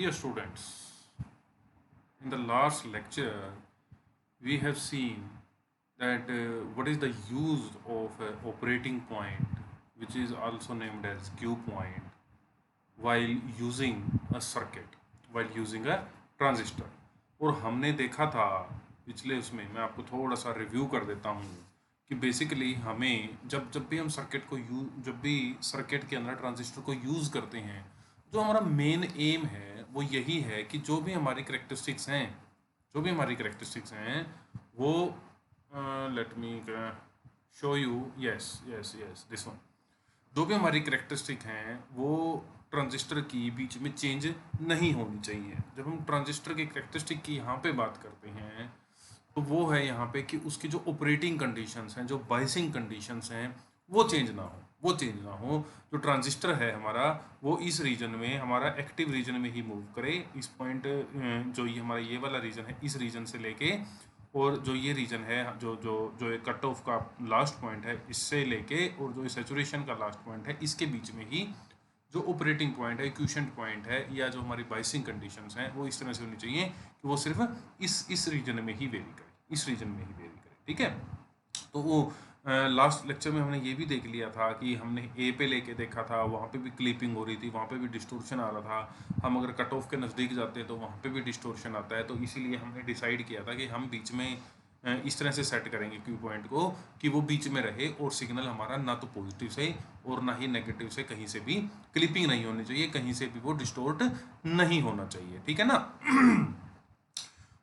Dear students, in the last lecture, we have seen that what is the use of operating point, which is also named as Q point, while using a circuit, while using a transistor. और हमने देखा था पिछले उसमें, मैं आपको थोड़ा सा रिव्यू कर देता हूँ कि बेसिकली हमें जब जब भी हम सर्किट को जब भी सर्किट के अंदर ट्रांजिस्टर को यूज़ करते हैं, जो हमारा मेन एम है वो यही है कि जो भी हमारी करेक्टरिस्टिक्स हैं, वो let me show you, yes yes yes this one, जो भी हमारी करेक्टरिस्टिक हैं वो ट्रांजिस्टर की बीच में चेंज नहीं होनी चाहिए। जब हम ट्रांजिस्टर की करेक्टरिस्टिक की यहाँ पे बात करते हैं तो वो है यहाँ पे कि उसकी जो ऑपरेटिंग कंडीशंस हैं, जो बाइसिंग कंडीशंस हैं, वो चेंज ना हो। जो ट्रांजिस्टर है हमारा वो इस रीजन में, हमारा एक्टिव रीजन में ही मूव करे। इस पॉइंट जो ये हमारा ये वाला रीजन है, इस रीजन से लेके और जो ये रीजन है, जो जो जो एक कट ऑफ का लास्ट पॉइंट है, इससे लेके और जो सैचुरेशन का लास्ट पॉइंट है, इसके बीच में ही जो ऑपरेटिंग पॉइंट है, क्यूशेंट पॉइंट है, या जो हमारी बाइसिंग कंडीशंस हैं, वो इस तरह से होनी चाहिए कि वो सिर्फ इस रीजन में ही वेरी करे, इस रीजन में ही वेरी करे। ठीक है, तो वो लास्ट लेक्चर में हमने ये भी देख लिया था कि हमने ए पे लेके देखा था, वहाँ पे भी क्लिपिंग हो रही थी, वहाँ पे भी डिस्टोर्शन आ रहा था। हम अगर कट ऑफ के नज़दीक जाते हैं तो वहाँ पे भी डिस्टोर्शन आता है। तो इसीलिए हमने डिसाइड किया था कि हम बीच में इस तरह से सेट करेंगे क्यू पॉइंट को कि वो बीच में रहे और सिग्नल हमारा ना तो पॉजिटिव से और ना ही नेगेटिव से कहीं से भी क्लिपिंग नहीं होनी चाहिए, कहीं से भी वो डिस्टोर्ट नहीं होना चाहिए। ठीक है ना।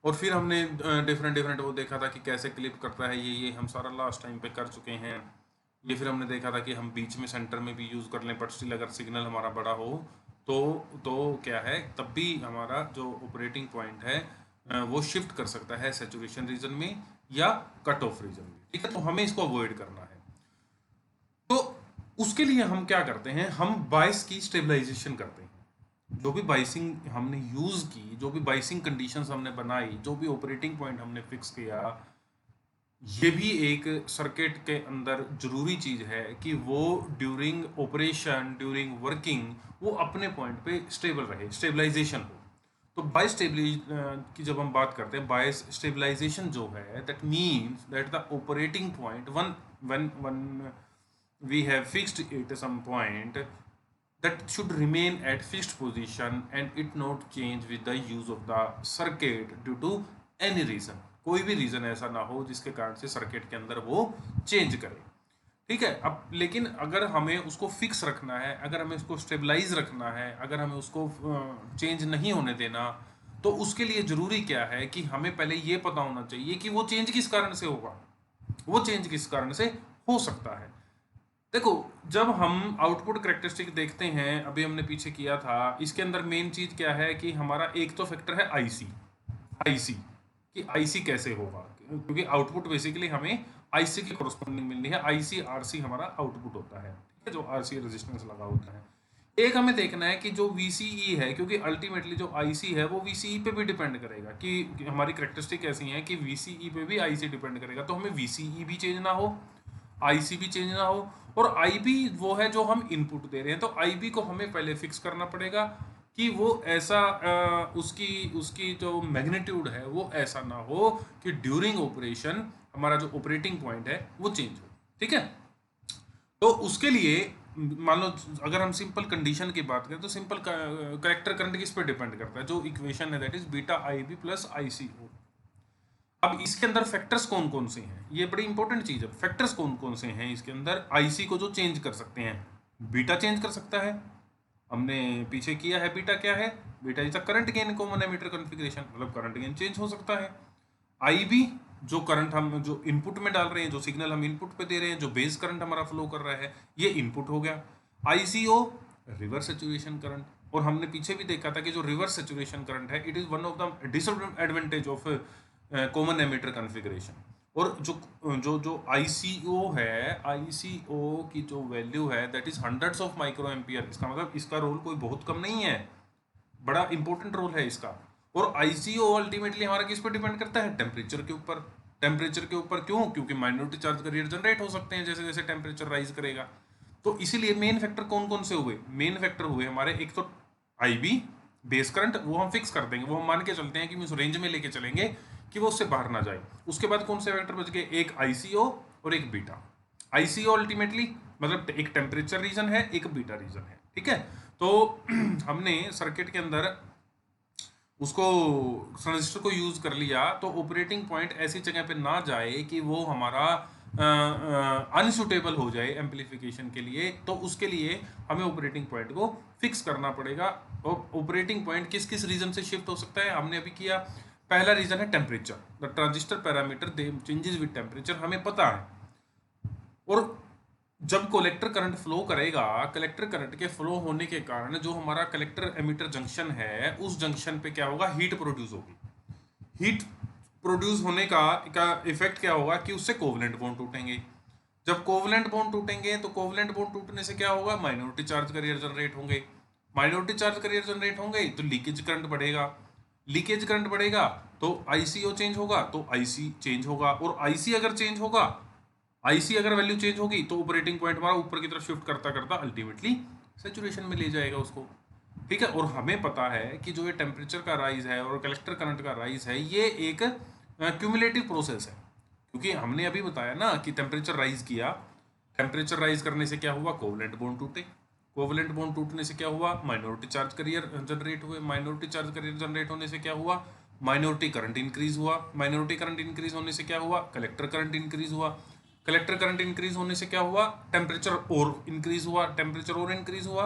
और फिर हमने डिफरेंट वो देखा था कि कैसे क्लिप करता है, ये हम सारा लास्ट टाइम पे कर चुके हैं। ये फिर हमने देखा था कि हम बीच में सेंटर में भी यूज़ कर लें, बट स्टिल अगर सिग्नल हमारा बड़ा हो तो क्या है, तब भी हमारा जो ऑपरेटिंग पॉइंट है वो शिफ्ट कर सकता है सैचुरेशन रीजन में या कट ऑफ रीजन में। ठीक है, तो हमें इसको अवॉइड करना है। तो उसके लिए हम क्या करते हैं, हम बायस की स्टेबलाइजेशन करते हैं। जो भी बाइसिंग हमने यूज़ की, जो भी बाइसिंग कंडीशंस हमने बनाई, जो भी ऑपरेटिंग पॉइंट हमने फिक्स किया, ये भी एक सर्किट के अंदर जरूरी चीज़ है कि वो ड्यूरिंग ऑपरेशन, ड्यूरिंग वर्किंग, वो अपने पॉइंट पे स्टेबल रहे, स्टेबलाइजेशन हो। तो बायस की जब हम बात करते हैं, बायस स्टेबलाइजेशन जो है, that means that the operating point one we have fixed it some point that should remain at fixed position and it not change with the use of the circuit due to any reason। कोई भी reason ऐसा ना हो जिसके कारण से circuit के अंदर वो चेंज करे। ठीक है, अब लेकिन अगर हमें उसको फिक्स रखना है, अगर हमें उसको स्टेबलाइज रखना है, अगर हमें उसको चेंज नहीं होने देना, तो उसके लिए जरूरी क्या है कि हमें पहले ये पता होना चाहिए कि वो चेंज किस कारण से होगा, वो चेंज किस कारण से हो सकता है। देखो, जब हम आउटपुट करेक्टरिस्टिक देखते हैं, अभी हमने पीछे किया था, इसके अंदर मेन चीज क्या है कि हमारा एक तो फैक्टर है आईसी कि आईसी कैसे होगा, क्योंकि आउटपुट बेसिकली हमें आईसी की कोरस्पॉन्डिंग मिलनी है। आईसी आरसी हमारा आउटपुट होता है, ठीक है, जो आरसी रेजिस्टेंस लगा होता है। एक हमें देखना है कि जो वीसीई है, क्योंकि अल्टीमेटली जो आईसी है वो वीसीई पे भी डिपेंड करेगा कि हमारी करेक्टरिस्टिक ऐसी है कि वीसीई पे भी आईसी डिपेंड करेगा। तो हमें वीसीई भी चेंज ना हो, आईसी भी चेंज ना हो, और आईबी वो है जो हम इनपुट दे रहे हैं, तो आईबी को हमें पहले फिक्स करना पड़ेगा कि वो ऐसा उसकी उसकी जो मैग्नीट्यूड है वो ऐसा ना हो कि ड्यूरिंग ऑपरेशन हमारा जो ऑपरेटिंग पॉइंट है वो चेंज हो। ठीक है, तो उसके लिए मान लो अगर हम सिंपल कंडीशन की बात करें तो सिंपल करेक्टर करंट किस पे डिपेंड करता है, जो इक्वेशन है that is beta IB plus ICO. अब इसके अंदर फैक्टर्स कौन कौन से हैं, ये बड़ी इंपॉर्टेंट चीज है। फैक्टर्स कौन कौन से हैं इसके अंदर, आईसी को जो चेंज कर सकते हैं, बीटा चेंज कर सकता है, हमने पीछे किया है। बीटा क्या है, beta is the current gain common ammeter configuration, मतलब करंट गेन चेंज हो सकता है। आईबी जो करंट हम जो इनपुट में डाल रहे हैं, जो सिग्नल हम इनपुट पे दे रहे हैं, जो बेस करंट हमारा फ्लो कर रहा है, ये इनपुट हो गया। आईसीओ रिवर्स सैचुरेशन करंट, और हमने पीछे भी देखा था कि जो रिवर्स सैचुरेशन करंट है, it is one of the disadvantage of common ammeter configuration. और जो जो जो आईसीओ है, आईसीओ की जो वैल्यू है that is hundreds of micro ampere. इसका मतलब इसका रोल कोई बहुत कम नहीं है, बड़ा इंपॉर्टेंट रोल है इसका। और आईसीओ अल्टीमेटली हमारा किस पर डिपेंड करता है, टेम्परेचर के ऊपर। टेम्परेचर के ऊपर क्यों, क्योंकि माइनॉरिटी चार्ज कैरियर जनरेट हो सकते हैं जैसे जैसे टेम्परेचर राइज करेगा। तो इसीलिए मेन फैक्टर कौन कौन से हुए, मेन फैक्टर हुए हमारे, एक तो आईबी बेस करंट वो हम फिक्स कर देंगे, वो हम मान के चलते हैं कि उस रेंज में लेके चलेंगे कि वो उससे बाहर ना जाए। उसके बाद कौन से वेक्टर बच गए, एक आईसीओ और एक बीटा। आईसीओ अल्टीमेटली मतलब एक टेम्परेचर रीजन है, एक बीटा रीजन है, ठीक है। तो हमने सर्किट के अंदर उसको ट्रांजिस्टर को यूज कर लिया, तो ऑपरेटिंग पॉइंट ऐसी जगह पे ना जाए कि वो हमारा अनसुटेबल हो जाए एम्पलीफिकेशन के लिए। तो उसके लिए हमें ऑपरेटिंग पॉइंट को फिक्स करना पड़ेगा। और ऑपरेटिंग पॉइंट किस किस रीजन से शिफ्ट हो सकता है हमने अभी किया। पहला रीजन है temperature, the transistor parameter changes with temperature, हमें पता है। और जब कलेक्टर करंट फ्लो करेगा, कलेक्टर करंट के फ्लो होने के कारण जो हमारा कलेक्टर एमिटर जंक्शन है, उस जंक्शन पे क्या होगा, हीट प्रोड्यूस होगी। हीट प्रोड्यूस होने का इफेक्ट क्या होगा कि उससे कोवलेंट बॉन्ड टूटेंगे। जब कोवलेंट बॉन्ड टूटेंगे तो कोवलेंट बॉन्ड टूटने से क्या होगा, माइनॉरिटी चार्ज कैरियर जनरेट होंगे। माइनॉरिटी चार्ज कैरियर जनरेट होंगे तो लीकेज करंट बढ़ेगा। लीकेज करंट बढ़ेगा तो आईसीओ चेंज होगा, तो आईसी चेंज होगा। और आईसी अगर चेंज होगा, आईसी अगर वैल्यू चेंज होगी तो ऑपरेटिंग पॉइंट हमारा ऊपर की तरफ शिफ्ट करता करता अल्टीमेटली सैचुरेशन में ले जाएगा उसको, ठीक है। और हमें पता है कि जो ये टेम्परेचर का राइज है और कलेक्टर करंट का राइज है, ये एक क्यूमुलेटिव प्रोसेस है। क्योंकि हमने अभी बताया ना कि टेम्परेचर राइज किया, टेम्परेचर राइज करने से क्या हुआ, कोवलेंट बॉन्ड टूटे। कोवलेंट बॉन्ड टूटने से क्या हुआ, माइनॉरिटी चार्ज कैरियर जनरेट हुए। माइनॉरिटी चार्ज कैरियर जनरेट होने से क्या हुआ, माइनॉरिटी करंट इंक्रीज हुआ। माइनॉरिटी करंट इंक्रीज होने से क्या हुआ, कलेक्टर करंट इंक्रीज हुआ। कलेक्टर करंट इंक्रीज होने से क्या हुआ, टेम्परेचर और इंक्रीज हुआ। टेम्परेचर और इंक्रीज हुआ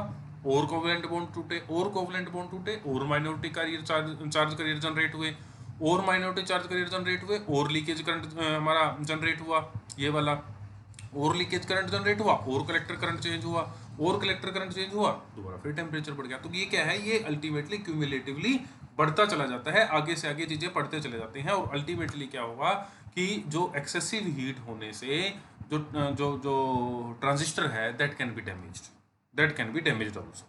और कोवलेंट बॉन्ड टूटे, और कोवलेंट बॉन्ड टूटे और minority carrier charge carrier generate हुए, और माइनॉरिटी चार्ज कैरियर जनरेट हुए, और लीकेज करंट हमारा जनरेट हुआ ये वाला, और लीकेज करंट जनरेट हुआ, और कलेक्टर करंट चेंज हुआ, और कलेक्टर करंट चेंज हुआ, दोबारा फिर टेम्परेचर बढ़ गया। तो ये क्या है, ये अल्टीमेटली क्यूमुलेटिवली बढ़ता चला जाता है, आगे से आगे चीजें बढ़ते चले जाते हैं। और अल्टीमेटली क्या होगा कि जो एक्सेसिव हीट होने से जो जो जो ट्रांजिस्टर है that can be damaged, that can be damaged also.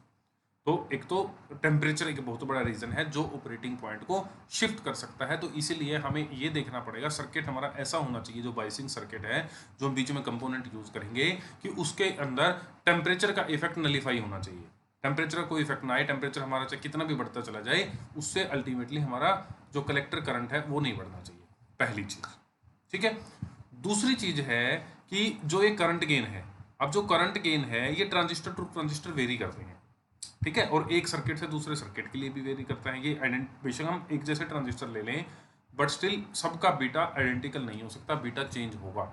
तो एक तो टेम्परेचर एक बहुत बड़ा रीजन है जो ऑपरेटिंग पॉइंट को शिफ्ट कर सकता है। तो इसीलिए हमें ये देखना पड़ेगा सर्किट हमारा ऐसा होना चाहिए, जो बाइसिंग सर्किट है, जो हम बीच में कंपोनेंट यूज करेंगे, कि उसके अंदर टेम्परेचर का इफेक्ट नलीफाई होना चाहिए। टेम्परेचर का कोई इफेक्ट ना आए, टेम्परेचर हमारा चाहे कितना भी बढ़ता चला जाए, उससे अल्टीमेटली हमारा जो कलेक्टर करंट है वो नहीं बढ़ना चाहिए, पहली चीज, ठीक है। दूसरी चीज है कि जो ये करंट गेन है, अब जो करंट गेन है ये ट्रांजिस्टर टू ट्रांजिस्टर वेरी करते हैं, ठीक है। और एक सर्किट से दूसरे सर्किट के लिए भी वेरी करता है ये। बेशक हम एक जैसे ट्रांजिस्टर ले लें, बट स्टिल सबका बीटा आइडेंटिकल नहीं हो सकता, बीटा चेंज होगा।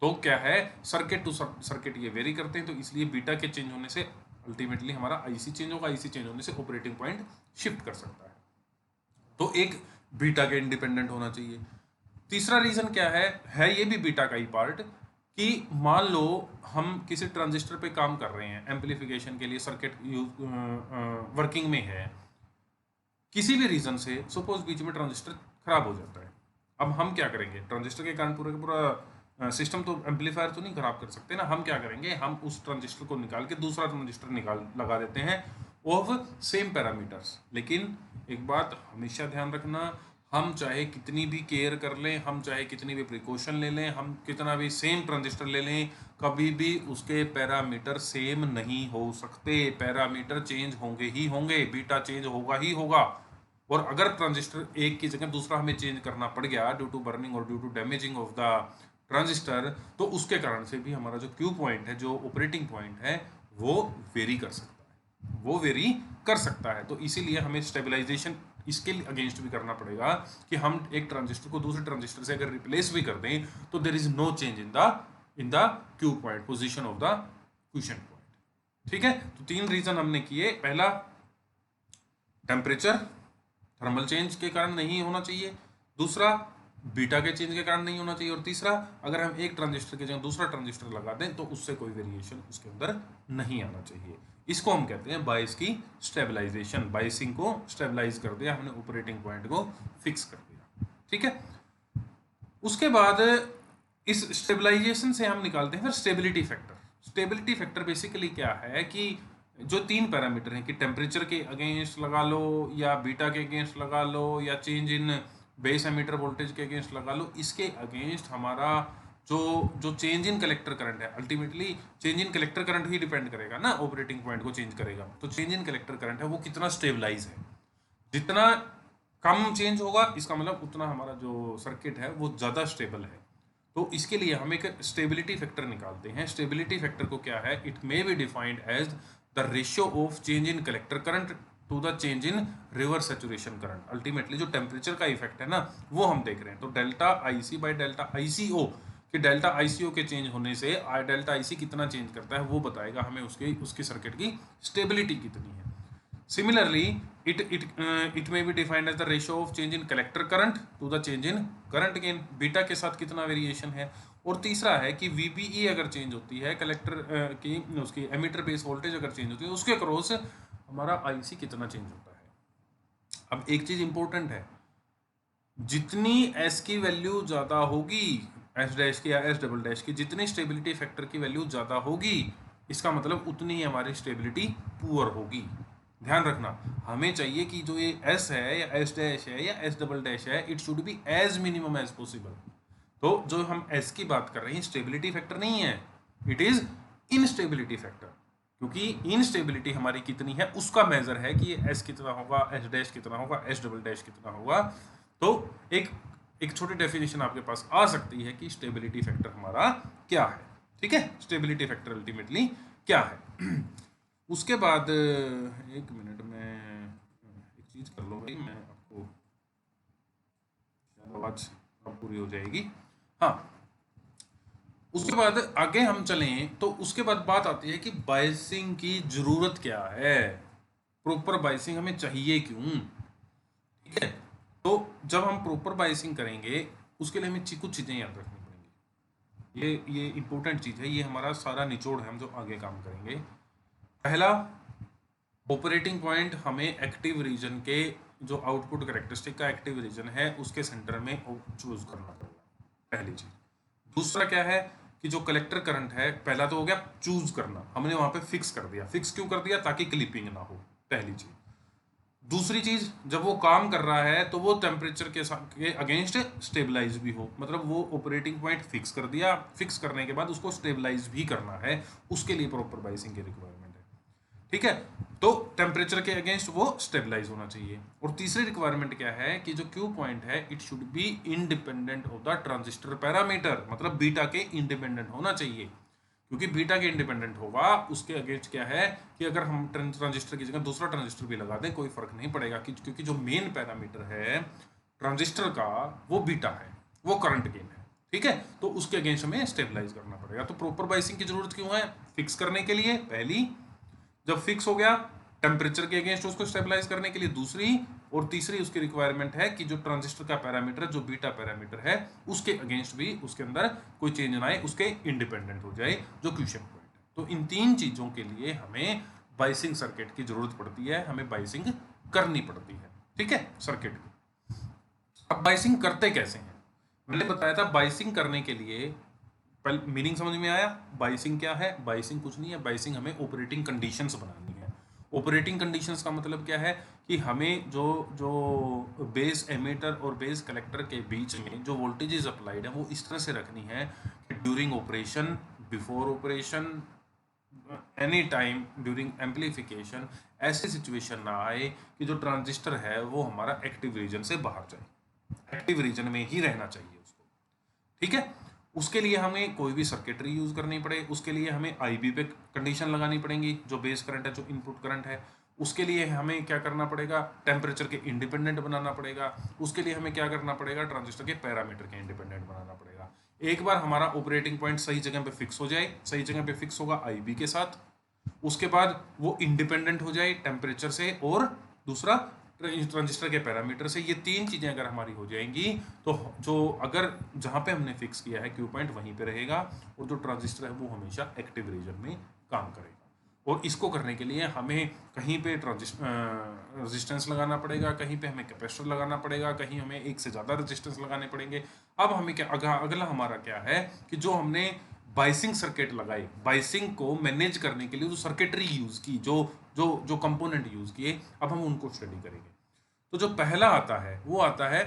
तो क्या है, सर्किट टू सर्किट ये वेरी करते हैं, तो इसलिए बीटा के चेंज होने से अल्टीमेटली हमारा आईसी चेंज होगा, आईसी चेंज होने से ऑपरेटिंग पॉइंट शिफ्ट कर सकता है। तो एक बीटा के इंडिपेंडेंट होना चाहिए। तीसरा रीजन क्या है ये भी बीटा का ही पार्ट, कि मान लो हम किसी ट्रांजिस्टर पे काम कर रहे हैं एम्पलीफिकेशन के लिए, सर्किट वर्किंग में है, किसी भी रीजन से सपोज बीच में ट्रांजिस्टर खराब हो जाता है। अब हम क्या करेंगे, ट्रांजिस्टर के कारण पूरा का पूरा सिस्टम तो एम्पलीफायर तो नहीं खराब कर सकते ना। हम क्या करेंगे, हम उस ट्रांजिस्टर को निकाल के दूसरा ट्रांजिस्टर लगा देते हैं ऑफ सेम पैरामीटर्स। लेकिन एक बात हमेशा ध्यान रखना, हम चाहे कितनी भी केयर कर लें, हम चाहे कितनी भी प्रिकॉशन ले लें, हम कितना भी सेम ट्रांजिस्टर ले लें, कभी भी उसके पैरामीटर सेम नहीं हो सकते। पैरामीटर चेंज होंगे ही होंगे, बीटा चेंज होगा ही होगा। और अगर ट्रांजिस्टर एक की जगह दूसरा हमें चेंज करना पड़ गया ड्यू टू बर्निंग और due to damaging of the transistor, तो उसके कारण से भी हमारा जो क्यू पॉइंट है, जो ऑपरेटिंग पॉइंट है, वो वेरी कर सकता है, वो वेरी कर सकता है। तो इसीलिए हमें स्टेबलाइजेशन इसके अगेंस्ट भी करना पड़ेगा कि हम एक ट्रांजिस्टर को दूसरे ट्रांजिस्टर से अगर रिप्लेस भी कर दें तो there is no change in the Q point, position of the question point, ठीक है। तो तीन रीजन हमने किए, पहला टेम्परेचर थर्मल चेंज के कारण नहीं होना चाहिए, दूसरा बीटा के चेंज के कारण नहीं होना चाहिए, और तीसरा अगर हम एक ट्रांजिस्टर की जगह दूसरा ट्रांजिस्टर लगा दें तो उससे कोई वेरिएशन उसके अंदर नहीं आना चाहिए। इसको हम कहते हैं बायस की स्टेबलाइजेशन। बायसिंग को स्टेबलाइज कर दिया हमने, ऑपरेटिंग पॉइंट को फिक्स कर दिया, ठीक है। उसके बाद इस स्टेबलाइजेशन से हम निकालते हैं फिर stability factor. Stability factor basically क्या है कि जो तीन पैरामीटर हैं, कि टेम्परेचर के अगेंस्ट लगा लो, या बीटा के अगेंस्ट लगा लो, या change in base emitter voltage के अगेंस्ट लगा लो, इसके अगेंस्ट हमारा जो जो चेंज इन कलेक्टर करंट है, ultimately change in collector current he depend करेगा ना, ऑपरेटिंग पॉइंट को चेंज करेगा। तो चेंज इन कलेक्टर करंट है वो कितना स्टेबलाइज है, जितना कम चेंज होगा इसका मतलब उतना हमारा जो सर्किट है वो ज़्यादा स्टेबल है। तो इसके लिए हम एक स्टेबिलिटी फैक्टर निकालते हैं। स्टेबिलिटी फैक्टर को क्या है, it may be defined as the ratio of change in collector current to the change in reverse saturation current. Ultimately जो टेम्परेचर का इफेक्ट है ना वो हम देख रहे हैं। तो delta I C by delta I C O, कि डेल्टा आई सी ओ के चेंज होने से डेल्टा आई सी कितना चेंज करता है वो बताएगा हमें उसकी सर्किट की स्टेबिलिटी कितनी है। Similarly, it may be defined as the ratio of change in collector current to the change in current gain। Beta के साथ कितना वेरिएशन है। और तीसरा है कि VBE अगर चेंज होती है, कलेक्टर की उसकी एमीटर बेस वोल्टेज अगर चेंज होती है, उसके अक्रॉस हमारा IC कितना चेंज होता है। अब एक चीज इंपॉर्टेंट है, जितनी S की वैल्यू ज़्यादा होगी, S डैश की या S डबल डैश की, जितनी स्टेबिलिटी फैक्टर की वैल्यू ज़्यादा होगी, इसका मतलब उतनी ही हमारी स्टेबिलिटी पुअर होगी। ध्यान रखना, हमें चाहिए कि जो ये S है या S डैश है या S डबल डैश है, it should be as minimum as possible. तो जो हम S की बात कर रहे हैं स्टेबिलिटी फैक्टर नहीं है, इट इज इनस्टेबिलिटी फैक्टर। क्योंकि इनस्टेबिलिटी हमारी कितनी है उसका मेजर है कि S कितना होगा, S डैश कितना होगा, S डबल डैश कितना होगा। तो एक एक छोटी डेफिनेशन आपके पास आ सकती है कि स्टेबिलिटी फैक्टर हमारा क्या है। ठीक है, स्टेबिलिटी फैक्टर अल्टीमेटली क्या है। उसके बाद एक मिनट में एक चीज कर लो भाई, मैं आपको आवाज अब पूरी हो जाएगी। हाँ, उसके बाद आगे हम चलें तो उसके बाद बात आती है कि बायसिंग की जरूरत क्या है, प्रॉपर बायसिंग हमें चाहिए क्यों। ठीक है, तो जब हम प्रॉपर बायसिंग करेंगे उसके लिए हमें कुछ चीजें याद रखनी पड़ेंगी। ये इंपॉर्टेंट चीज है, ये हमारा सारा निचोड़ है हम जो आगे काम करेंगे। पहला, ऑपरेटिंग पॉइंट हमें एक्टिव रीजन के जो आउटपुट कैरेक्टरिस्टिक का एक्टिव रीजन है उसके सेंटर में चूज करना पड़ेगा, पहली चीज। दूसरा क्या है कि जो कलेक्टर करंट है, पहला तो हो गया चूज करना, हमने वहां पे फिक्स कर दिया। फिक्स क्यों कर दिया, ताकि क्लिपिंग ना हो, पहली चीज। दूसरी चीज, जब वो काम कर रहा है तो वो टेम्परेचर के अगेंस्ट स्टेबलाइज भी हो, मतलब वो ऑपरेटिंग पॉइंट फिक्स कर दिया, फिक्स करने के बाद उसको स्टेबलाइज भी करना है, उसके लिए प्रॉपर बाइसिंग की रिक्वायरमेंट है। ठीक है, तो टेम्परेचर के अगेंस्ट वो स्टेबलाइज होना चाहिए। और तीसरी रिक्वायरमेंट क्या है कि जो क्यू पॉइंट है it should be independent of the transistor parameter, मतलब बीटा के इंडिपेंडेंट होना चाहिए। क्योंकि बीटा के इंडिपेंडेंट होगा उसके अगेंस्ट क्या है कि अगर हम ट्रांजिस्टर की जगह दूसरा ट्रांजिस्टर भी लगा दें कोई फर्क नहीं पड़ेगा, क्योंकि जो मेन पैरामीटर है ट्रांजिस्टर का वो बीटा है, वो करंट गेन है। ठीक है, तो उसके अगेंस्ट हमें स्टेबलाइज करना पड़ेगा। तो प्रॉपर बाइसिंग की जरूरत क्यों है, फिक्स करने के लिए पहली, जब फिक्स हो गया टेम्परेचर के अगेंस्ट उसको स्टेबलाइज करने के लिए दूसरी, और तीसरी उसकी रिक्वायरमेंट है कि जो ट्रांजिस्टर का पैरामीटर जो बीटा पैरामीटर है उसके अगेंस्ट भी उसके अंदर कोई चेंज ना आए, उसके इंडिपेंडेंट हो जाए, जो क्वेश्चन पॉइंट है। तो इन तीन चीजों के लिए हमें बाइसिंग सर्किट की जरूरत पड़ती है, हमें बाइसिंग करनी पड़ती है। ठीक है, सर्किट की। अब बाइसिंग करते कैसे हैं, मैंने बताया था बाइसिंग करने के लिए पहले मीनिंग समझ में आया। बाइसिंग क्या है, बाइसिंग कुछ नहीं है, बाइसिंग हमें ऑपरेटिंग कंडीशंस बनानी है। ऑपरेटिंग कंडीशंस का मतलब क्या है कि हमें जो जो बेस एमीटर और बेस कलेक्टर के बीच में जो वोल्टेजेस अप्लाइड है वो इस तरह से रखनी है कि during operation, before operation, any time during amplification ऐसी सिचुएशन ना आए कि जो ट्रांजिस्टर है वो हमारा एक्टिव रीजन से बाहर जाए, एक्टिव रीजन में ही रहना चाहिए उसको। ठीक है, उसके लिए हमें कोई भी सर्किटरी यूज करनी पड़े, उसके लिए हमें आईबी पे कंडीशन लगानी पड़ेंगी, जो बेस करंट है, जो इनपुट करंट है, उसके लिए हमें क्या करना पड़ेगा, टेम्परेचर के इंडिपेंडेंट बनाना पड़ेगा। उसके लिए हमें क्या करना पड़ेगा, ट्रांजिस्टर के पैरामीटर के इंडिपेंडेंट बनाना पड़ेगा। एक बार हमारा ऑपरेटिंग पॉइंट सही जगह पे फिक्स हो जाए, सही जगह पे फिक्स होगा आईबी के साथ, उसके बाद वो इंडिपेंडेंट हो जाए टेम्परेचर से और दूसरा ट्रांजिस्टर के पैरामीटर से, ये तीन चीजें अगर हमारी हो जाएंगी तो जो अगर जहां पे हमने फिक्स किया है क्यू पॉइंट वहीं पे रहेगा और जो ट्रांजिस्टर है वो हमेशा एक्टिव रीजन में काम करेगा। और इसको करने के लिए हमें कहीं पे रेजिस्टेंस लगाना पड़ेगा, कहीं पे हमें कैपेसिटर लगाना पड़ेगा, कहीं हमें एक से ज़्यादा रेजिस्टेंस लगाने पड़ेंगे। अब हमें क्या अगला हमारा क्या है कि जो हमने बाइसिंग सर्किट लगाई, बाइसिंग को मैनेज करने के लिए जो सर्किटरी यूज की, जो जो जो कंपोनेंट यूज किए, अब हम उनको स्टडी करेंगे। तो जो पहला आता है वो आता है,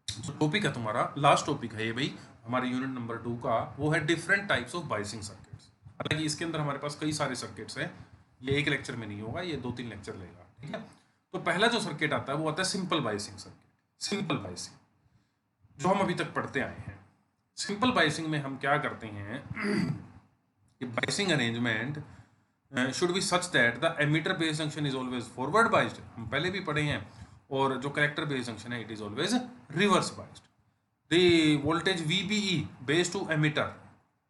जो टॉपिक है तुम्हारा लास्ट टॉपिक है ये भाई हमारे यूनिट नंबर 2 का, वो है different types of biasing circuits. हालांकि इसके अंदर हमारे पास कई सारे सर्किट्स हैं, ये एक लेक्चर में नहीं होगा, ये 2-3 लेक्चर लेगा। ठीक है, तो पहला जो सर्किट आता है वो आता है simple biasing circuit. Simple biasing जो हम अभी तक पढ़ते आए हैं, सिंपल बायसिंग में हम क्या करते हैं कि biasing arrangement should be such that the emitter based junction is always forward biased, हम पहले भी पढ़े हैं, और जो कलेक्टर बेस्ड जंक्शन है it is always reverse biased. The voltage VBE based to emitter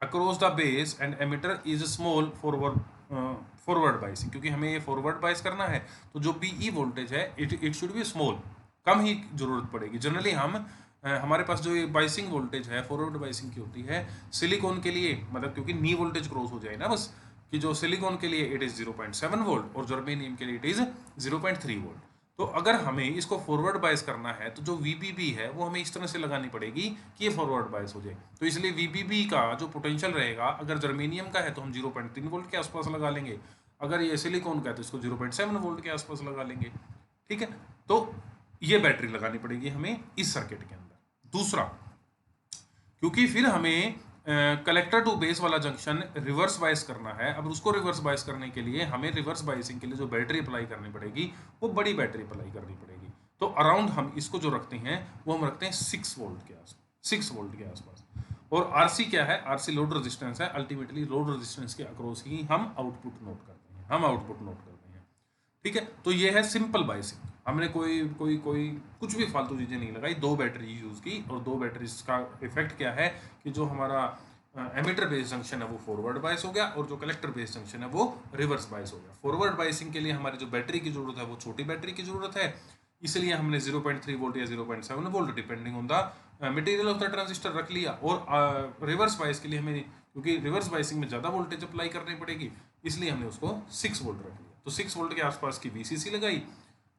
across the base and emitter is small forward biasing, क्योंकि हमें ये फॉरवर्ड बाइस करना है तो जो BE वोल्टेज है इट शुड बी स्मॉल, कम ही जरूरत पड़ेगी। जनरली हम हमारे पास जो ये बाइसिंग वोल्टेज है फॉरवर्ड बाइसिंग की होती है सिलिकॉन के लिए, मतलब क्योंकि नी वोल्टेज क्रॉस हो जाए ना बस, कि जो सिलिकॉन के लिए इट इज 0.7 वोल्ट और जर्मेनियम के लिए इट इज 0.3 वोल्ट। तो अगर हमें इसको फॉरवर्ड बायस करना है तो जो VBB है वो हमें इस तरह से लगानी पड़ेगी कि ये फॉरवर्ड बायस हो जाए। तो इसलिए VBB का जो पोटेंशियल रहेगा, अगर जर्मेनियम का है तो हम 0.3 वोल्ट के आसपास लगा लेंगे, अगर ये सिलिकॉन का है तो इसको 0.7 वोल्ट के आसपास लगा लेंगे। ठीक है, तो ये बैटरी लगानी पड़ेगी हमें इस सर्किट के अंदर। दूसरा, क्योंकि फिर हमें कलेक्टर टू बेस वाला जंक्शन रिवर्स बायस करना है, अब उसको रिवर्स बायस करने के लिए हमें रिवर्स बायसिंग के लिए जो बैटरी अप्लाई करनी पड़ेगी वो बड़ी बैटरी अप्लाई करनी पड़ेगी। तो अराउंड हम इसको जो रखते हैं वो हम रखते हैं 6 वोल्ट के आसपास, 6 वोल्ट के आसपास। और RC क्या है? RC लोड रेजिस्टेंस है। अल्टीमेटली लोड रेजिस्टेंस के अक्रॉस ही हम आउटपुट नोट करते हैं, हम आउटपुट नोट करते हैं। ठीक है, तो ये है सिंपल बायसिंग। हमने कोई कोई कोई कुछ भी फालतू चीज़ें नहीं लगाई, 2 बैटरी यूज़ की, और 2 बैटरीज का इफेक्ट क्या है कि जो हमारा एमीटर बेस्ड जंक्शन है वो फॉरवर्ड बायस हो गया और जो कलेक्टर बेस्ड जंक्शन है वो रिवर्स बायस हो गया। फॉरवर्ड बायसिंग के लिए हमारी जो बैटरी की जरूरत है वो छोटी बैटरी की जरूरत है, इसलिए हमने 0.3 वोल्ट या 0.7 volt depending on the material of the transistor रख लिया। और रिवर्स बायस के लिए हमें, क्योंकि रिवर्स बायसिंग में ज़्यादा वोल्टेज अप्लाई करनी पड़ेगी, इसलिए हमने उसको 6 वोल्ट रख लिया। तो 6 वोल्ट के आसपास की VCC लगाई,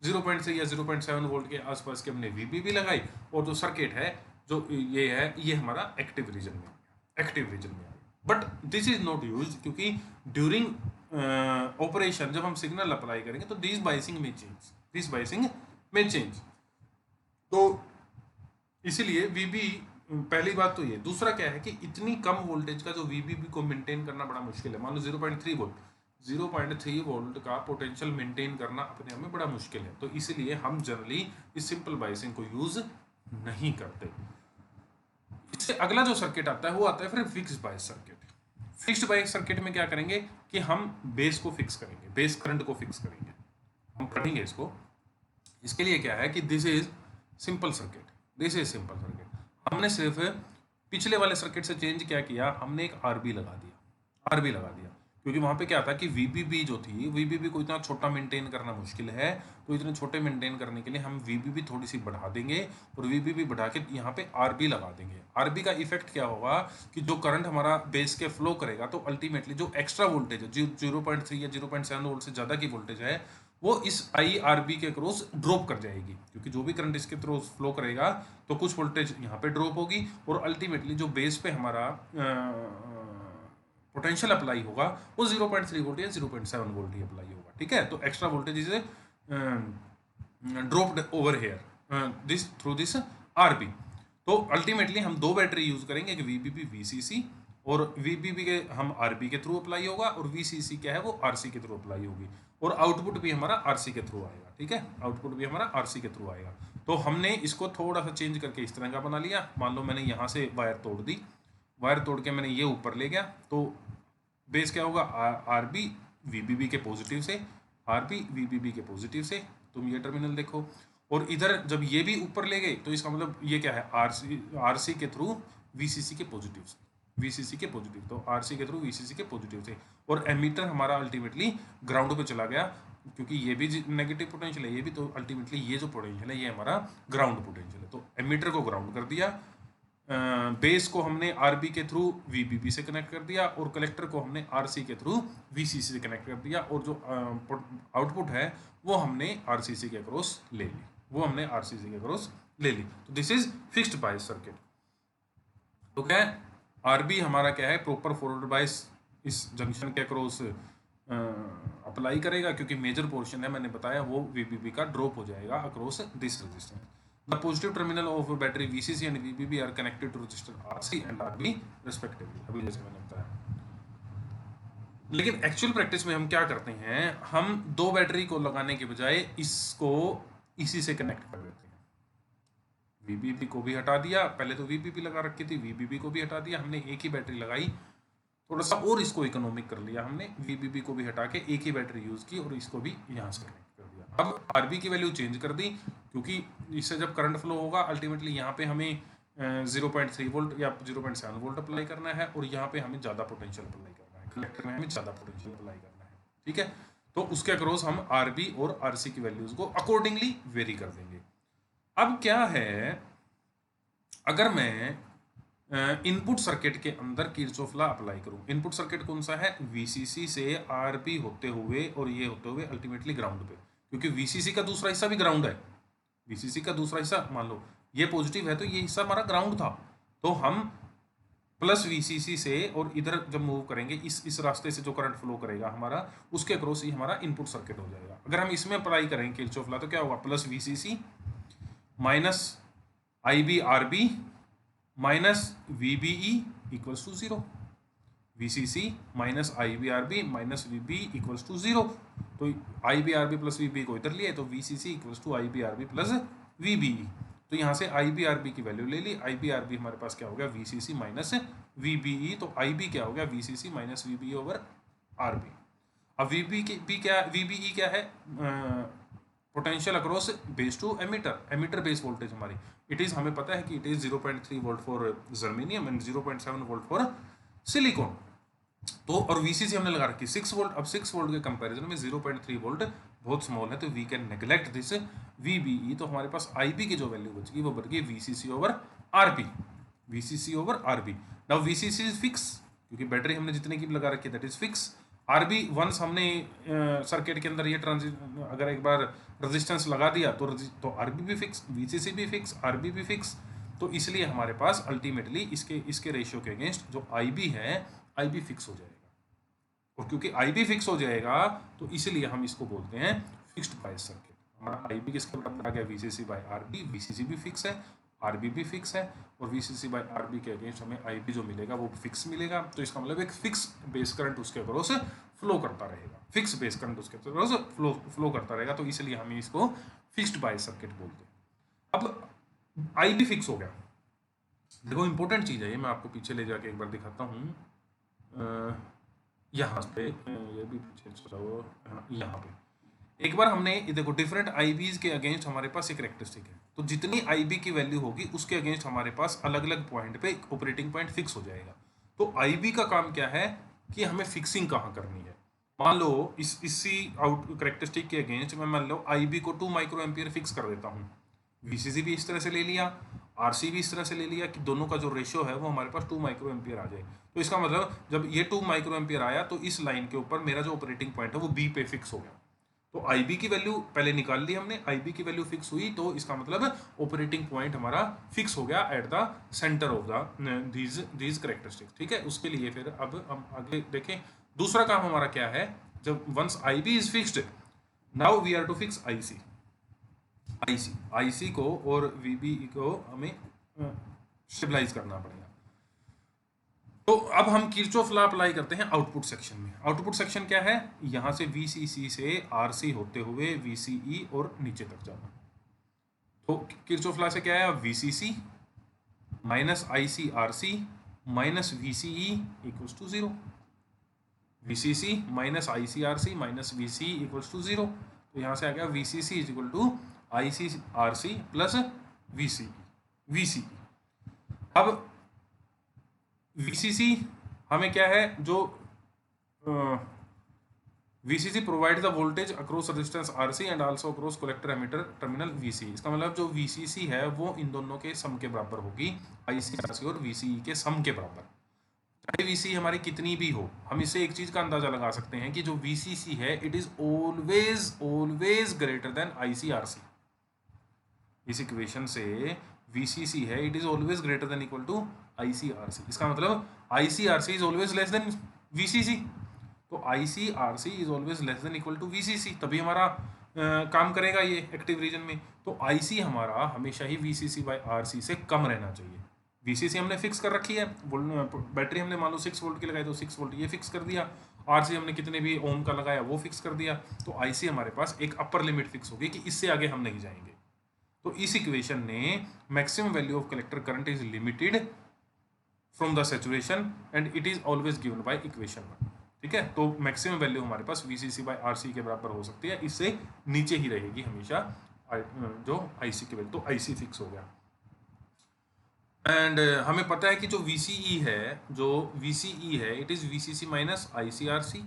0.3 या 0.7 वोल्ट के आसपास की हमने VBB लगाई, और जो सर्किट है जो ये है ये हमारा एक्टिव रीजन में, एक्टिव रीजन में। But this is not use, क्योंकि ड्यूरिंग ऑपरेशन जब हम सिग्नल अप्लाई करेंगे तो दिस बाइसिंग में चेंज, दिस बाइसिंग में चेंज। तो इसीलिए VB, पहली बात तो ये। दूसरा क्या है कि इतनी कम वोल्टेज का जो VBB को मेंटेन करना बड़ा मुश्किल है। मान लो 0.3 वोल्ट, 0.3 वोल्ट का पोटेंशियल मेंटेन करना अपने आप में बड़ा मुश्किल है, तो इसलिए हम जनरली इस सिंपल बाइसिंग को यूज नहीं करते। इससे अगला जो सर्किट आता है वो आता है फिर fixed bias circuit. Fixed bias circuit में क्या करेंगे कि हम बेस को फिक्स करेंगे, बेस करंट को फिक्स करेंगे, हम पढ़ेंगे इसको। इसके लिए क्या है कि this is simple circuit, this is simple circuit. हमने सिर्फ पिछले वाले सर्किट से चेंज क्या किया, हमने एक RB लगा दिया, RB लगा दिया, क्योंकि वहां पे क्या था कि VBB जो थी, VBB को इतना छोटा मेंटेन करना मुश्किल है, तो इतने छोटे मेंटेन करने के लिए हम VBB थोड़ी सी बढ़ा देंगे और VBB बढ़ा के यहाँ पे RB लगा देंगे। RB का इफेक्ट क्या होगा कि जो करंट हमारा बेस के फ्लो करेगा तो अल्टीमेटली जो एक्स्ट्रा वोल्टेज है, 0.3 या 0.7 वोल्ट से ज़्यादा की वोल्टेज है, वो इस IRB के क्रॉस ड्रॉप कर जाएगी, क्योंकि जो भी करंट इसके थ्रू फ्लो करेगा तो कुछ वोल्टेज यहाँ पे ड्रॉप होगी, और अल्टीमेटली जो बेस पे हमारा पोटेंशियल अप्लाई होगा वो 0.3 वोल्ट या 0.7 वोल्ट ही अप्लाई होगा। ठीक है, तो extra voltage is dropped over here this through this RB। तो अल्टीमेटली हम 2 बैटरी यूज करेंगे, एक VBB VCC, और VBB के हम RB के थ्रू अप्लाई होगा, और VCC क्या है वो RC के थ्रू अप्लाई होगी, और आउटपुट भी हमारा RC के थ्रू आएगा। ठीक है, आउटपुट भी हमारा RC के थ्रू आएगा। तो हमने इसको थोड़ा सा चेंज करके इस तरह का बना लिया। मान लो मैंने यहाँ से वायर तोड़ दी, वायर तोड़ के मैंने ये ऊपर ले गया, तो बेस क्या होगा, RB VBB के पॉजिटिव से, RB VBB के पॉजिटिव से, तुम ये टर्मिनल देखो, और इधर जब ये भी ऊपर ले गए तो इसका मतलब ये क्या है, RC के थ्रू VCC के पॉजिटिव से, VCC के पॉजिटिव, तो RC के थ्रू VCC के पॉजिटिव से, और एमीटर हमारा अल्टीमेटली ग्राउंड पे चला गया, क्योंकि ये भी नेगेटिव पोटेंशियल है, ये भी, तो अल्टीमेटली ये जो पोटेंशियल है ये हमारा ग्राउंड पोटेंशियल है। तो एमीटर को ग्राउंड कर दिया, बेस को हमने RB के थ्रू VBB से कनेक्ट कर दिया, और कलेक्टर को हमने RC के थ्रू VCC से कनेक्ट कर दिया, और जो आउटपुट है वो हमने RCC के क्रॉस ले ली, वो हमने RCC के क्रॉस ले ली। तो this is fixed bias circuit. तो क्या है, RB हमारा क्या है, प्रॉपर फॉरवर्ड बायस इस जंक्शन के क्रॉस अप्लाई करेगा, क्योंकि मेजर पोर्शन है मैंने बताया वो VBB का ड्रॉप हो जाएगा across this resistance. The positive terminal of battery VCC and VBB are connected to resistor RC and RB respectively, अभी जैसे मैंने बताया। लेकिन एक्चुअल प्रैक्टिस में हम क्या करते हैं, हम दो बैटरी को लगाने के बजाय इसको इसी से कनेक्ट कर देते हैं। वीबीबी को भी हटा दिया, पहले तो वीबीबी लगा रखी थी, वीबीबी को भी हटा दिया, हमने एक ही बैटरी लगाई, थोड़ा सा और इसको इकोनॉमिक कर लिया हमने, वीबीबी को भी हटा के एक ही बैटरी यूज की और इसको भी यहाँ से कनेक्ट कर दिया। अब आरबी की वैल्यू चेंज कर दी, क्योंकि इससे जब करंट फ्लो होगा अल्टीमेटली यहाँ पे हमें 0.3 वोल्ट या 0.7 वोल्ट अप्लाई करना है, और यहाँ पे हमें ज़्यादा पोटेंशियल अप्लाई करना है, कलेक्टर में हमें ज़्यादा पोटेंशियल अप्लाई करना है, ठीक है। तो उसके अक्रॉस हम आरबी और आरसी की वैल्यूज को अकॉर्डिंगली वेरी कर देंगे। अब क्या है, अगर मैं इनपुट सर्किट के अंदर किरचॉफ लॉ अप्लाई करूं, इनपुट सर्किट कौन सा है, वीसीसी से आरबी होते हुए और ये होते हुए अल्टीमेटली ग्राउंड पे, क्योंकि वीसीसी का दूसरा हिस्सा भी ग्राउंड है। वीसीसी का दूसरा हिस्सा, मान लो ये पॉजिटिव है तो ये हिस्सा हमारा ग्राउंड था, तो हम प्लस वीसीसी से और इधर जब मूव करेंगे इस रास्ते से जो करंट फ्लो करेगा हमारा, उसके अक्रॉस ही हमारा इनपुट सर्किट हो जाएगा। अगर हम इसमें अप्लाई करेंगे किरचॉफ लॉ तो क्या होगा, plus VCC minus IB RB minus VBE equals to 0, VCC minus IBRB minus VB equals to 0। तो आईबीआरबी प्लस वीबी को इधर लिया तो VCC equals to IBRB plus VBE, तो यहाँ से आईबीआरबी की वैल्यू ले ली, आईबीआरबी हमारे पास क्या हो गया, वीसीसी माइनस वीबीई, तो आईबी क्या हो गया, VCC minus VBE over RB. अब वीबीई क्या है, potential across base to emitter, emitter base voltage हमारी, इट इज, हमें पता है कि it is 0.3 volt for germanium and 0.7 volt for silicon. तो और वीसीसी हमने लगा रखी 6 वोल्ट। अब 6 वोल्ट के कंपैरिजन में 0.3 वोल्ट बहुत स्मॉल है, तो we can neglect this VBE. तो हमारे पास आईबी की जो वैल्यू बचेगी वो बच गई VCC over RB, VCC over RB. Now VCC is fix, क्योंकि बैटरी हमने जितने की लगा रखी है that is fix. RB once हमने सर्किट के अंदर ये अगर एक बार रेजिस्टेंस लगा दिया तो आरबी भी फिक्स, वीसीसी भी फिक्स, आरबी भी फिक्स। तो इसलिए हमारे पास अल्टीमेटली इसके रेशियो के अगेंस्ट जो आईबी है, आईबी फिक्स हो जाएगा, और क्योंकि आईबी फिक्स हो जाएगा तो इसलिए हम इसको बोलते हैं फिक्स्ड बायस सर्किट। हमारा आईबी किसके बराबर आ गया, वीसीसी बाय आरबी, वीसीसी भी फिक्स है, आरबी भी फिक्स है, और वीसीसी बाय आरबी के अगेंस्ट हमें आईबी जो मिलेगा वो फिक्स मिलेगा। तो इसका मतलब एक फिक्स बेस करंट उसके अक्रॉस फ्लो करता रहेगा, फिक्स बेस करंट उसके अक्रॉस फ्लो करता रहेगा, तो इसलिए हम इसको फिक्स्ड बायस सर्किट बोलते हैं। अब आईबी फिक्स हो गया, देखो इंपॉर्टेंट चीज़ है ये, मैं आपको पीछे ले जाके एक बार दिखाता हूँ। यहाँ पे ये भी पीछे चला हुआ, यहाँ पे एक बार हमने देखो डिफरेंट आईबीज के अगेंस्ट हमारे पास एक कैरेक्टरिस्टिक है, तो जितनी आईबी की वैल्यू होगी उसके अगेंस्ट हमारे पास अलग अलग पॉइंट पे एक ऑपरेटिंग पॉइंट फिक्स हो जाएगा। तो आईबी का काम क्या है कि हमें फिक्सिंग कहाँ करनी है। मान लो इसी आउट कैरेक्टरिस्टिक के अगेंस्ट मैं मान लो आईबी को 2 माइक्रो एम्पियर फिक्स कर देता हूँ, वीसीसी भी इस तरह से ले लिया, आरसी भी इस तरह से ले लिया कि दोनों का जो रेशियो है वो हमारे पास 2 माइक्रो एम्पियर आ जाए। तो इसका मतलब जब ये 2 माइक्रो एम्पियर आया तो इस लाइन के ऊपर मेरा जो ऑपरेटिंग पॉइंट है वो बी पे फिक्स हो गया। तो आईबी की वैल्यू पहले निकाल ली हमने, आईबी की वैल्यू फिक्स हुई, तो इसका मतलब ऑपरेटिंग पॉइंट हमारा फिक्स हो गया at the centre of the these characteristics, ठीक है। उसके लिए फिर अब हम आगे देखें, दूसरा काम हमारा क्या है, जब once IB is fixed, now we are to fix IC. IC को और वीबीई को हमें स्टेबलाइज करना पड़ेगा। तो अब हम किरचॉफ लॉ अप्लाई करते हैं आउटपुट सेक्शन में। आउटपुट सेक्शन क्या है, यहां से वीसीसी से आरसी होते हुए वीसीई और नीचे तक जाना। तो किरचॉफ लॉ से क्या है, VCC minus IC RC minus VCE equals to 0, VCC minus IC RC minus VCE equals to 0। तो यहां से आ गया VCC is equal to IC RC plus VCE. अब वीसीसी हमें क्या है, जो VCC provide the voltage across resistance RC and also across collector emitter terminal VC. इसका मतलब जो वीसीसी है वो इन दोनों के सम के बराबर होगी, आईसी आरसी और वीसीई के सम के बराबर। चाहे वीसी हमारी कितनी भी हो, हम इससे एक चीज का अंदाजा लगा सकते हैं कि जो वीसीसी है it is always greater than IC RC. इस इक्वेशन से वीसीसी है it is always greater than equal to ICRC. इसका मतलब ICRC is always less than VCC, तो ICRC is always less than equal to VCC, तभी हमारा काम करेगा ये एक्टिव रीजन में। तो आईसी हमारा हमेशा ही वीसीसी बाय आरसी से कम रहना चाहिए। वीसीसी हमने फिक्स कर रखी है, बैटरी हमने मान लो 6 वोल्ट की लगाई तो 6 वोल्ट ये फिक्स कर दिया। आरसी हमने कितने भी ओम का लगाया वो फिक्स कर दिया, तो आईसी हमारे पास एक अपर लिमिट फिक्स होगी कि इससे आगे हम नहीं जाएंगे। तो इस इक्वेशन ने maximum value of collector current is limited from the saturation and it is always given by equation 1। ठीक है, तो मैक्सिमम वैल्यू हमारे पास वीसीसी बाय आरसी के बराबर हो सकती है, इससे नीचे ही रहेगी हमेशा जो आईसी की वैल्यू, तो आईसी फिक्स हो गया। एंड हमें पता है कि जो VCE है it is VCC minus ICRC।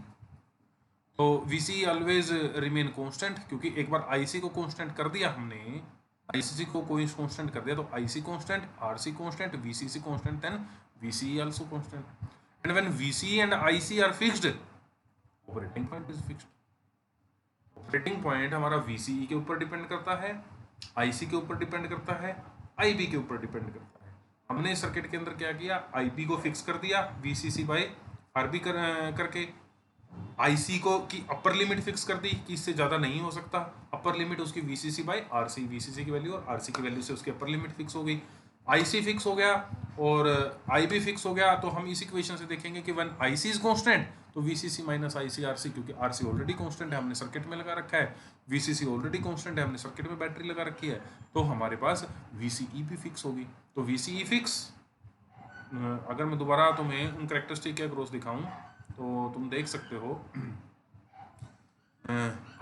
तो VCE ऑलवेज रिमेन कांस्टेंट, क्योंकि एक बार IC को कांस्टेंट कर दिया हमने, ICC को कोई कांस्टेंट कर दिया, तो IC constant, RC constant, VCC constant, then VCE also constant. And when VCE and IC are fixed, operating point is fixed. Operating point हमारा VCE के ऊपर डिपेंड करता है, IC के ऊपर डिपेंड करता है, IB के ऊपर डिपेंड करता है। हमने सर्किट के अंदर क्या किया, IB को फिक्स कर दिया VCC बाय RB करके, IC को की अपर लिमिट फिक्स कर दी कि इससे ज़्यादा नहीं हो सकता, अपर लिमिट उसकी VCC बाय RC, VCC की वैल्यू और RC की वैल्यू से उसकी अपर लिमिट फिक्स हो गई। IC फिक्स हो गया और IB फिक्स हो गया, तो हम इस इक्वेशन से देखेंगे कि व्हेन IC इज कांस्टेंट तो VCC माइनस ICRC, क्योंकि RC ऑलरेडी कांस्टेंट है, हमने सर्किट में लगा रखा है, VCC ऑलरेडी कांस्टेंट है, हमने सर्किट में बैटरी लगा रखी है, तो हमारे पास VCE भी फिक्स होगी। तो VCE फिक्स, अगर मैं दोबारा तुम्हें उन कैरेक्टरिस्टिक के अक्रॉस दिखाऊं तो तुम देख सकते हो,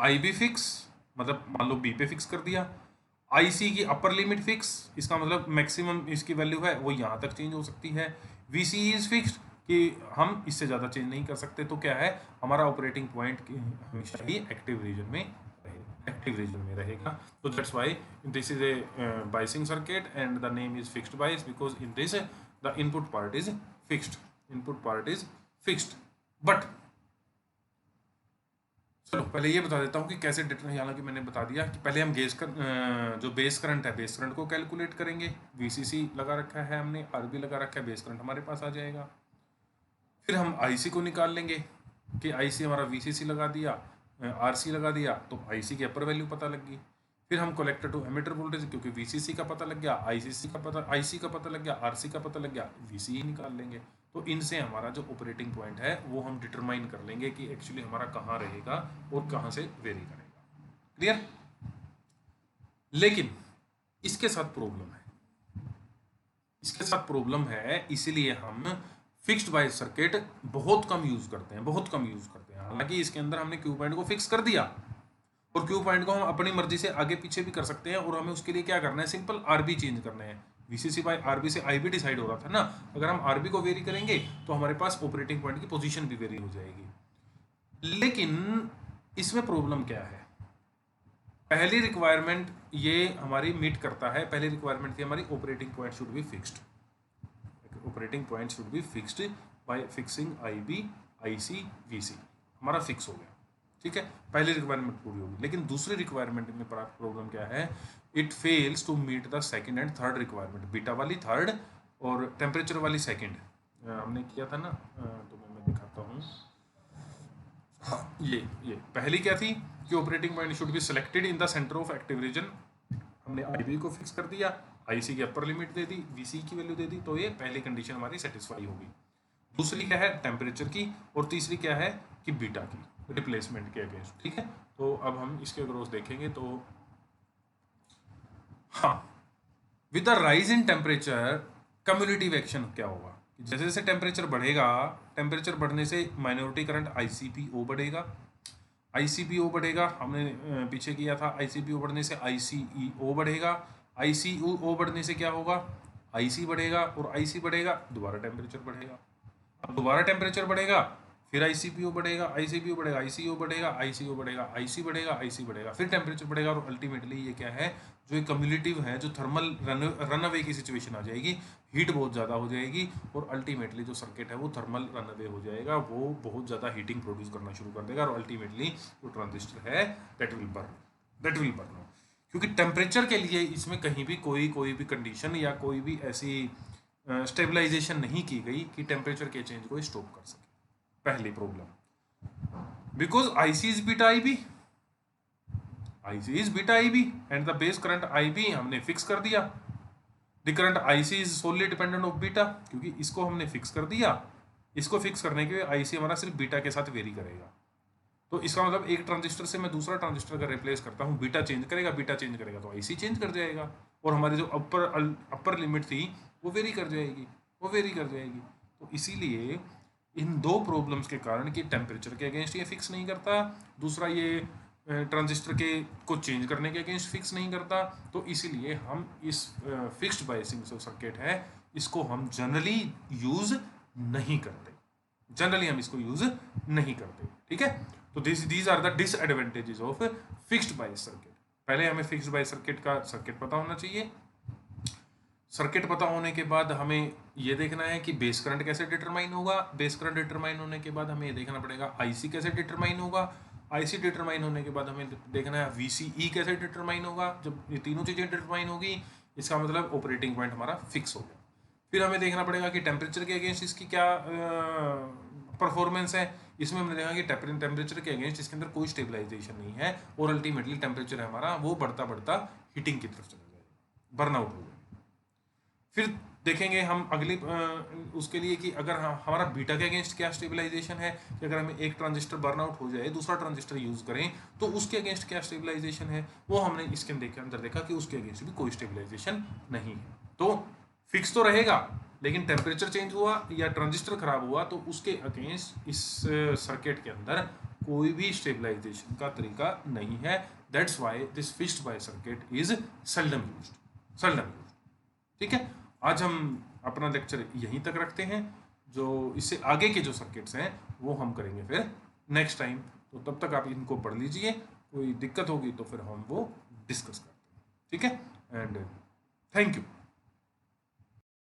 IB फिक्स मतलब मान लो B पे फिक्स कर दिया, IC की अपर लिमिट फिक्स, इसका मतलब मैक्सिमम इसकी वैल्यू है वो यहाँ तक चेंज हो सकती है। VCE इज फिक्स्ड कि हम इससे ज़्यादा चेंज नहीं कर सकते, तो क्या है हमारा ऑपरेटिंग पॉइंट हमेशा ही एक्टिव रीजन में रहेगा। तो that's why this is a biasing circuit and the name is fixed bias, because in this the input part is fixed. But चलो पहले ये बता देता हूँ कि कैसे, हालांकि मैंने बता दिया कि पहले हम जो बेस करंट है, बेस करंट को कैलकुलेट करेंगे। VCC लगा रखा है हमने, RB लगा रखा है, बेस करंट हमारे पास आ जाएगा। फिर हम IC को निकाल लेंगे कि IC हमारा VCC लगा दिया, RC लगा दिया, तो IC की अपर वैल्यू पता लग गई। फिर हम कलेक्टर टू एमिटर वोल्टेज, क्योंकि VCC का पता लग गया, IC का पता लग गया, RC का पता लग गया, VCE निकाल लेंगे। तो इनसे हमारा जो ऑपरेटिंग पॉइंट है वो हम डिटरमाइन कर लेंगे कि एक्चुअली हमारा कहाँ रहेगा और कहाँ से वेरी करेगा। क्लियर? लेकिन इसके साथ प्रॉब्लम है, इसीलिए हम फिक्स्ड बायस सर्किट बहुत कम यूज करते हैं। हालांकि इसके अंदर हमने क्यू पॉइंट को फिक्स कर दिया और क्यू पॉइंट को हम अपनी मर्जी से आगे पीछे भी कर सकते हैं, और हमें उसके लिए क्या करना है, सिंपल RB चेंज करना है। VCC बाय RB से IB डिसाइड हो रहा था ना, अगर हम RB को वेरी करेंगे तो हमारे पास ऑपरेटिंग पॉइंट की पोजीशन भी वेरी हो जाएगी। लेकिन इसमें प्रॉब्लम क्या है, पहली रिक्वायरमेंट ये हमारी मीट करता है, पहली रिक्वायरमेंट थी हमारी operating point should be fixed by fixing IB, IC, VC, हमारा फिक्स हो गया। ठीक है, पहली रिक्वायरमेंट पूरी होगी। लेकिन दूसरी रिक्वायरमेंट में प्रॉब्लम क्या है, it fails to meet the second and third requirement, beta वाली थर्ड और टेम्परेचर वाली सेकंड। हमने किया था ना, तो मैं दिखाता हूँ। हाँ, ये पहली क्या थी कि operating point should be selected in the centre of active region, हमने IB को फिक्स कर दिया, IC की अपर लिमिट दे दी, VC की वैल्यू दे दी, तो ये पहली कंडीशन हमारी सेटिस्फाई होगी। दूसरी क्या है, टेम्परेचर की, और तीसरी क्या है कि बीटा की, रिप्लेसमेंट के अगेंस्ट। ठीक है, तो अब हम इसके अक्रॉस देखेंगे तो हाँ, with the rise in temperature cumulative action क्या होगा, जैसे जैसे टेम्परेचर बढ़ेगा, टेम्परेचर बढ़ने से माइनॉरिटी करंट ICPO बढ़ेगा, हमने पीछे किया था, ICPO बढ़ने से ICEO बढ़ेगा, ICEO बढ़ने से क्या होगा, IC बढ़ेगा, और IC बढ़ेगा दोबारा टेम्परेचर बढ़ेगा, अब दोबारा टेम्परेचर बढ़ेगा, फिर ICPO बढ़ेगा, ICPO बढ़ेगा, ICO बढ़ेगा, ICO बढ़ेगा, IC बढ़ेगा, IC बढ़ेगा, फिर टेम्परेचर बढ़ेगा, और अल्टीमेटली ये क्या है, जो एक कम्युलेटिव है, जो थर्मल रन अवे की सिचुएशन आ जाएगी, हीट बहुत ज़्यादा हो जाएगी, और अल्टीमेटली जो सर्किट है वो थर्मल रन अवे हो जाएगा, वो बहुत ज़्यादा हीटिंग प्रोड्यूस करना शुरू कर देगा, और अल्टीमेटली जो ट्रांजिस्टर है दैट विल बर्न। क्योंकि टेम्परेचर के लिए इसमें कहीं भी कोई भी कंडीशन या कोई भी ऐसी स्टेबलाइजेशन नहीं की गई कि टेम्परेचर के चेंज को स्टॉप कर सके। पहली problem, because IC is beta IB and the base current IB हमने फिक्स कर दिया, the current IC is solely dependent of beta, क्योंकि इसको हमने फिक्स कर दिया, इसको फिक्स करने के लिए आईसी हमारा सिर्फ बीटा के साथ वेरी करेगा। तो इसका मतलब एक ट्रांजिस्टर से मैं दूसरा ट्रांजिस्टर का रिप्लेस करता हूँ, बीटा चेंज करेगा तो आईसी चेंज कर जाएगा, और हमारी जो अपर लिमिट थी वो वेरी कर जाएगी। तो इसीलिए इन दो प्रॉब्लम्स के कारण कि टेम्परेचर के अगेंस्ट ये फिक्स नहीं करता, दूसरा ये ट्रांजिस्टर के को चेंज करने के अगेंस्ट फिक्स नहीं करता, तो इसीलिए हम इस फिक्स्ड बायसिंग जो सर्किट है इसको हम जनरली यूज नहीं करते, ठीक है। तो these are the disadvantages of fixed bias circuit. पहले हमें फिक्स्ड बायस सर्किट का सर्किट पता होना चाहिए। सर्किट पता होने के बाद हमें ये देखना है कि बेस करंट कैसे डिटरमाइन होगा। बेस करंट डिटरमाइन होने के बाद हमें ये देखना पड़ेगा आईसी कैसे डिटरमाइन होगा। आईसी डिटरमाइन होने के बाद हमें देखना है वीसीई कैसे डिटरमाइन होगा। जब ये तीनों चीज़ें डिटरमाइन होगी इसका मतलब ऑपरेटिंग पॉइंट हमारा फिक्स हो गया। फिर हमें देखना पड़ेगा कि टेम्परेचर के अगेंस्ट इसकी क्या परफॉर्मेंस है। इसमें हमने देखा कि टेम्परेचर के अगेंस्ट इसके अंदर कोई स्टेबलाइजेशन नहीं है, और अल्टीमेटली टेम्परेचर है हमारा वो बढ़ता बढ़ता हीटिंग की तरफ चला जाएगा, बर्नआउट हो जाएगा। फिर देखेंगे हम अगली उसके लिए कि अगर हमारा बीटा के अगेंस्ट क्या स्टेबलाइजेशन है, कि अगर हमें एक ट्रांजिस्टर बर्नआउट हो जाए दूसरा ट्रांजिस्टर यूज करें तो उसके अगेंस्ट क्या स्टेबलाइजेशन है, वो हमने इसके अंदर देखा कि उसके अगेंस्ट भी कोई स्टेबलाइजेशन नहीं है। तो फिक्स तो रहेगा, लेकिन टेम्परेचर चेंज हुआ या ट्रांजिस्टर खराब हुआ तो उसके अगेंस्ट इस सर्किट के अंदर कोई भी स्टेबलाइजेशन का तरीका नहीं है। That's why this fixed by circuit is seldom used. ठीक है, आज हम अपना लेक्चर यहीं तक रखते हैं। जो इससे आगे के जो सर्किट्स हैं वो हम करेंगे फिर नेक्स्ट टाइम। तो तब तक आप इनको पढ़ लीजिए, कोई दिक्कत होगी तो फिर हम वो डिस्कस करते हैं। ठीक है, एंड थैंक यू।